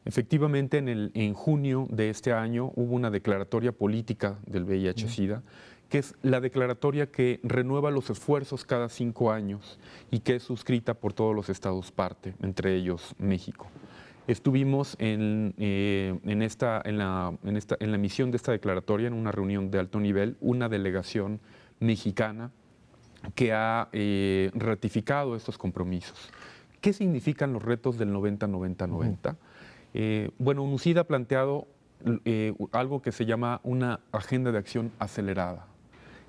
Efectivamente, en junio de este año hubo una declaratoria política del VIH-Sida, que es la declaratoria que renueva los esfuerzos cada 5 años y que es suscrita por todos los estados parte, entre ellos México. Estuvimos en la emisión de esta declaratoria, en una reunión de alto nivel, una delegación mexicana que ha ratificado estos compromisos. ¿Qué significan los retos del 90-90-90? Bueno, ONU-SIDA ha planteado algo que se llama una agenda de acción acelerada.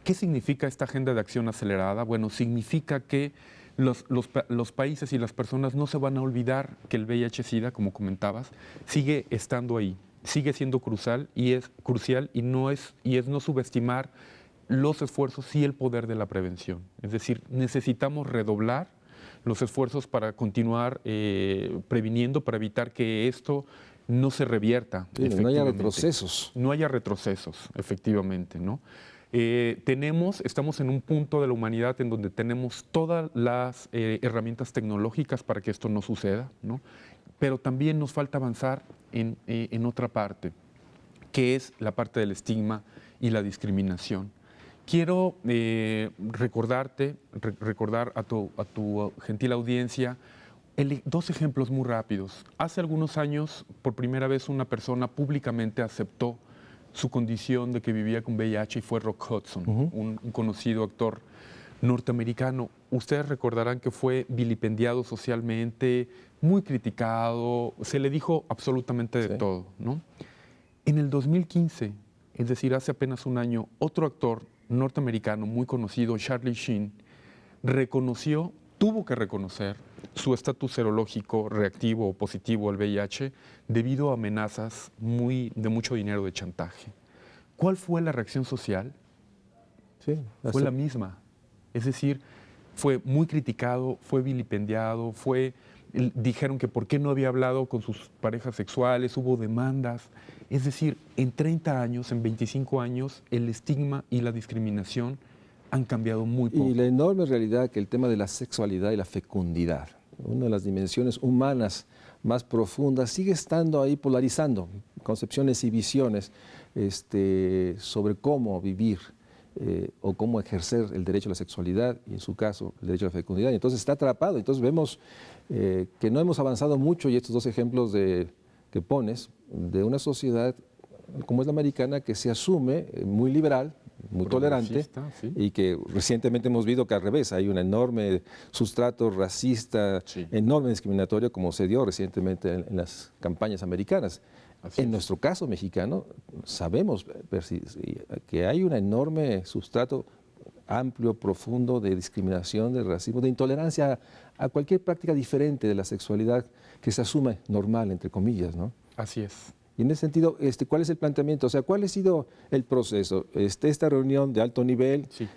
¿Qué significa esta agenda de acción acelerada? Bueno, significa que los países y las personas no se van a olvidar que el VIH-Sida, como comentabas, sigue estando ahí, sigue siendo crucial y es no subestimar los esfuerzos y el poder de la prevención. Es decir, necesitamos redoblar los esfuerzos para continuar previniendo, para evitar que esto no se revierta. Sí, no haya retrocesos. No haya retrocesos, efectivamente, ¿no? Estamos en un punto de la humanidad en donde tenemos todas las herramientas tecnológicas para que esto no suceda, ¿no? Pero también nos falta avanzar en otra parte, que es la parte del estigma y la discriminación. Quiero recordar a tu gentil audiencia dos ejemplos muy rápidos. Hace algunos años, por primera vez, una persona públicamente aceptó su condición de que vivía con VIH y fue Rock Hudson, un conocido actor norteamericano. Ustedes recordarán que fue vilipendiado socialmente, muy criticado, se le dijo absolutamente de todo, ¿no? En el 2015, es decir, hace apenas un año, otro actor norteamericano muy conocido, Charlie Sheen, tuvo que reconocer su estatus serológico reactivo o positivo al VIH debido a amenazas de mucho dinero de chantaje. ¿Cuál fue la reacción social? Sí, fue la misma. Es decir, fue muy criticado, fue vilipendiado, dijeron que por qué no había hablado con sus parejas sexuales, hubo demandas. Es decir, en 30 años, en 25 años, el estigma y la discriminación han cambiado muy poco. Y la enorme realidad que el tema de la sexualidad y la fecundidad, una de las dimensiones humanas más profundas, sigue estando ahí polarizando concepciones y visiones sobre cómo vivir o cómo ejercer el derecho a la sexualidad y, en su caso, el derecho a la fecundidad. Y entonces está atrapado. Entonces vemos que no hemos avanzado mucho, y estos dos ejemplos que pones, de una sociedad como es la americana, que se asume muy liberal, muy tolerante, ¿sí? Y que recientemente hemos visto que al revés, hay un enorme sustrato racista, sí, enorme discriminatorio, como se dio recientemente en las campañas americanas. En nuestro caso mexicano, sabemos que hay un enorme sustrato amplio, profundo de discriminación, de racismo, de intolerancia a cualquier práctica diferente de la sexualidad que se asume normal, entre comillas, ¿no? Así es. Y en ese sentido, ¿cuál es el planteamiento? O sea, ¿cuál ha sido el proceso? Esta reunión de alto nivel, sí,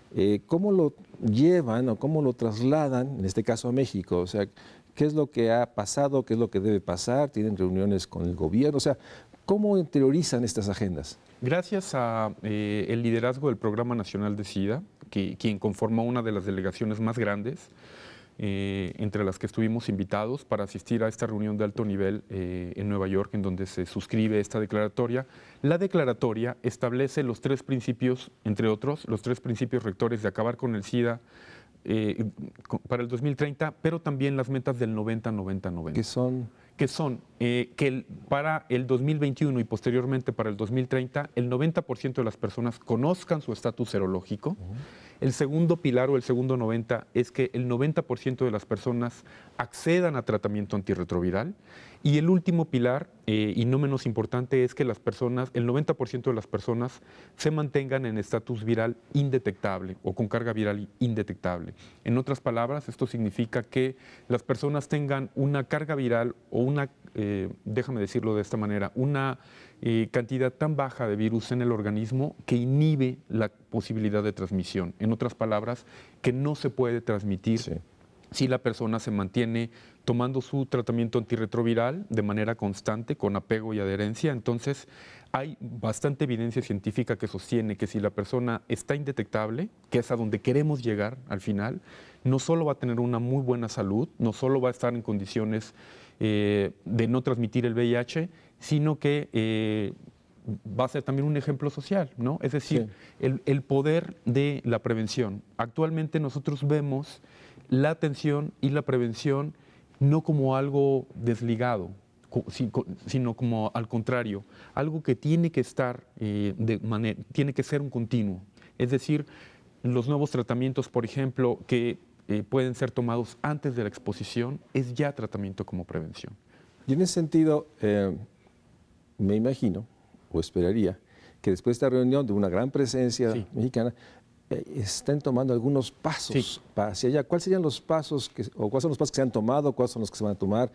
¿cómo lo llevan o cómo lo trasladan, en este caso a México? O sea, ¿qué es lo que ha pasado? ¿Qué es lo que debe pasar? ¿Tienen reuniones con el gobierno? O sea, ¿cómo interiorizan estas agendas? Gracias al liderazgo del Programa Nacional de SIDA, quien conformó una de las delegaciones más grandes, entre las que estuvimos invitados para asistir a esta reunión de alto nivel en Nueva York, en donde se suscribe esta declaratoria. La declaratoria establece los 3 principios, entre otros, los 3 principios rectores de acabar con el SIDA para el 2030, pero también las metas del 90-90-90. Que son Para el 2021 y posteriormente para el 2030, el 90% de las personas conozcan su estatus serológico. El segundo pilar o el segundo 90 es que el 90% de las personas accedan a tratamiento antirretroviral. Y el último pilar, y no menos importante, es que el 90% de las personas se mantengan en estatus viral indetectable o con carga viral indetectable. En otras palabras, esto significa que las personas tengan una carga viral o déjame decirlo de esta manera, una cantidad tan baja de virus en el organismo que inhibe la posibilidad de transmisión. En otras palabras, que no se puede transmitir si la persona se mantiene tomando su tratamiento antirretroviral de manera constante, con apego y adherencia. Entonces, hay bastante evidencia científica que sostiene que si la persona está indetectable, que es a donde queremos llegar al final, no solo va a tener una muy buena salud, no solo va a estar en condiciones de no transmitir el VIH, sino que va a ser también un ejemplo social, ¿no? Es decir, el poder de la prevención. Actualmente nosotros vemos la atención y la prevención no como algo desligado, sino como al contrario, algo que tiene que estar tiene que ser un continuo. Es decir, los nuevos tratamientos, por ejemplo, que pueden ser tomados antes de la exposición, es ya tratamiento como prevención. Y en ese sentido, me imagino, o esperaría, que después de esta reunión de una gran presencia mexicana, estén tomando algunos pasos hacia allá. ¿Cuáles serían los pasos, cuáles son los pasos que se han tomado, cuáles son los que se van a tomar,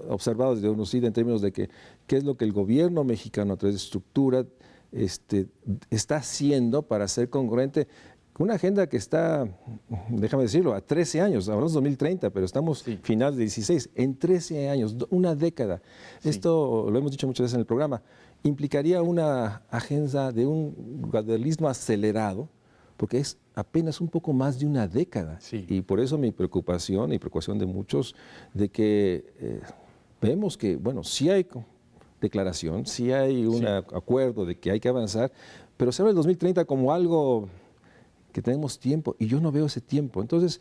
observados desde UNOCIDA en términos de qué es lo que el gobierno mexicano a través de estructura está haciendo para ser congruente con una agenda que está, déjame decirlo, a 13 años, hablamos de 2030, pero estamos final de 16, en 13 años, una década. Esto lo hemos dicho muchas veces en el programa, implicaría una agenda de un gradualismo acelerado, porque es apenas un poco más de una década. Y por eso mi preocupación y preocupación de muchos, de que vemos que, bueno, sí hay declaración, sí hay un acuerdo de que hay que avanzar, pero se habla del 2030 como algo que tenemos tiempo, y yo no veo ese tiempo. Entonces,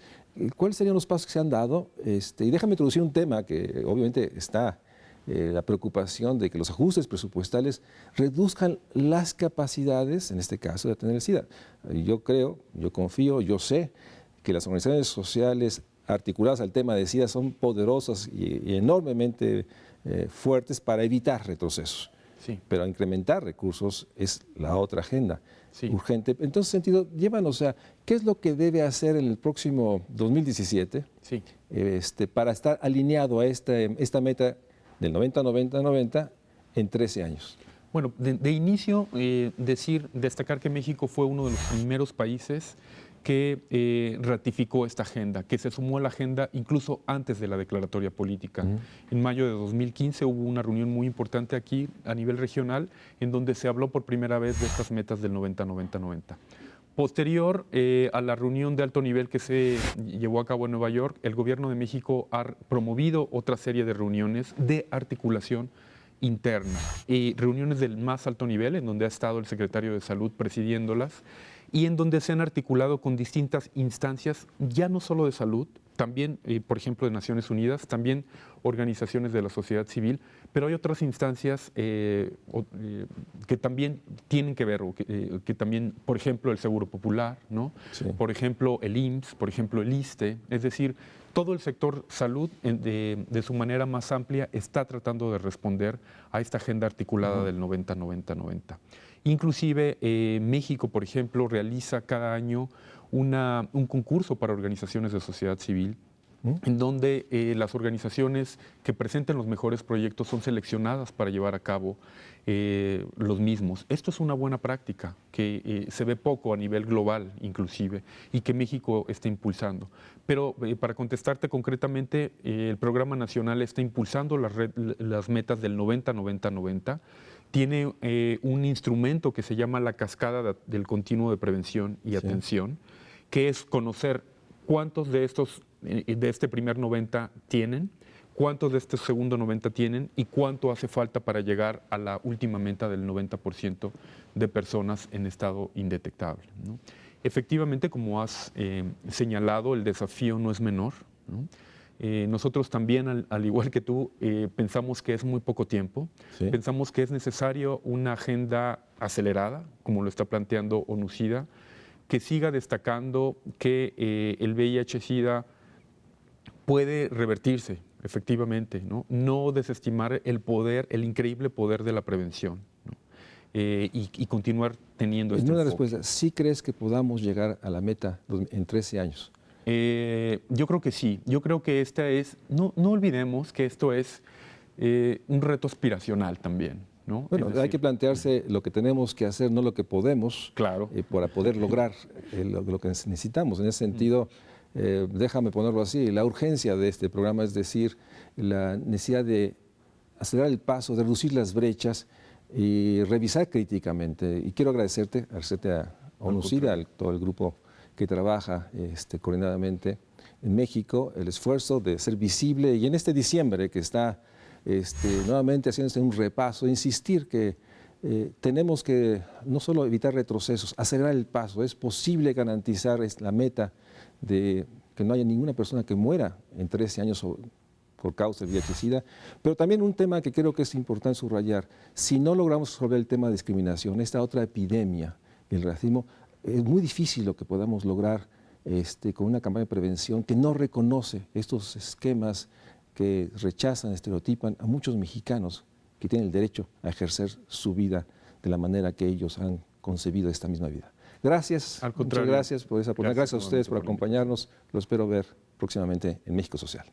¿cuáles serían los pasos que se han dado? Y déjame introducir un tema que obviamente está la preocupación de que los ajustes presupuestales reduzcan las capacidades, en este caso, de atender el SIDA. Yo creo, yo confío, yo sé que las organizaciones sociales articuladas al tema de SIDA son poderosas y enormemente fuertes para evitar retrocesos. Pero incrementar recursos es la otra agenda urgente. En ese sentido, llévanos a qué es lo que debe hacer en el próximo 2017 para estar alineado a esta meta del 90-90-90 en 13 años. Bueno, de inicio, destacar que México fue uno de los primeros países que ratificó esta agenda, que se sumó a la agenda incluso antes de la declaratoria política. En mayo de 2015 hubo una reunión muy importante aquí a nivel regional en donde se habló por primera vez de estas metas del 90-90-90. Posterior a la reunión de alto nivel que se llevó a cabo en Nueva York, el Gobierno de México ha promovido otra serie de reuniones de articulación interna y reuniones del más alto nivel en donde ha estado el secretario de Salud presidiéndolas y en donde se han articulado con distintas instancias, ya no solo de salud, también, por ejemplo, de Naciones Unidas, también organizaciones de la sociedad civil, pero hay otras instancias que también tienen que ver, que también, por ejemplo, el Seguro Popular, ¿no? Por ejemplo, el IMSS, por ejemplo, el ISSSTE, es decir, todo el sector salud, de su manera más amplia, está tratando de responder a esta agenda articulada del 90-90-90. Inclusive, México, por ejemplo, realiza cada año un concurso para organizaciones de sociedad civil, en donde las organizaciones que presenten los mejores proyectos son seleccionadas para llevar a cabo los mismos. Esto es una buena práctica que se ve poco a nivel global inclusive y que México está impulsando. Pero para contestarte concretamente, el Programa Nacional está impulsando las metas del 90-90-90. Tiene un instrumento que se llama la cascada del continuo de prevención y atención, que es conocer cuántos de este primer 90 tienen, cuántos de este segundo 90 tienen y cuánto hace falta para llegar a la última meta del 90% de personas en estado indetectable, ¿no? Efectivamente, como has señalado, el desafío no es menor, ¿no? Nosotros también, al igual que tú, pensamos que es muy poco tiempo, Sí. pensamos que es necesario una agenda acelerada, como lo está planteando ONU-SIDA, que siga destacando que el VIH-Sida puede revertirse, efectivamente, ¿no? No desestimar el poder, el increíble poder de la prevención, ¿no? Y continuar teniendo este En una enfoque. respuesta, ¿sí crees que podamos llegar a la meta en 13 años? Yo creo que sí. Yo creo que esta es, no olvidemos que esto es un reto aspiracional también, ¿no? Bueno, Es hay decir, que plantearse lo que tenemos que hacer, no lo que podemos, Claro. para poder lograr lo que necesitamos. En ese sentido, déjame ponerlo así, la urgencia de este programa, es decir, la necesidad de acelerar el paso, de reducir las brechas y revisar críticamente. Y quiero agradecerte a ONU-SIDA, a todo el grupo que trabaja coordinadamente en México, el esfuerzo de ser visible y en este diciembre que está nuevamente haciéndose un repaso, insistir que tenemos que no solo evitar retrocesos, acelerar el paso. Es posible garantizar la meta de que no haya ninguna persona que muera en 13 años por causa del VIH-Sida, pero también un tema que creo que es importante subrayar: si no logramos resolver el tema de discriminación, esta otra epidemia, el racismo, es muy difícil lo que podamos lograr con una campaña de prevención que no reconoce estos esquemas que rechazan, estereotipan a muchos mexicanos que tienen el derecho a ejercer su vida de la manera que ellos han concebido esta misma vida. Gracias, Al muchas contrario. gracias por esa oportunidad. Gracias a ustedes por nuevamente por la invitación. acompañarnos. Lo espero ver próximamente en México Social.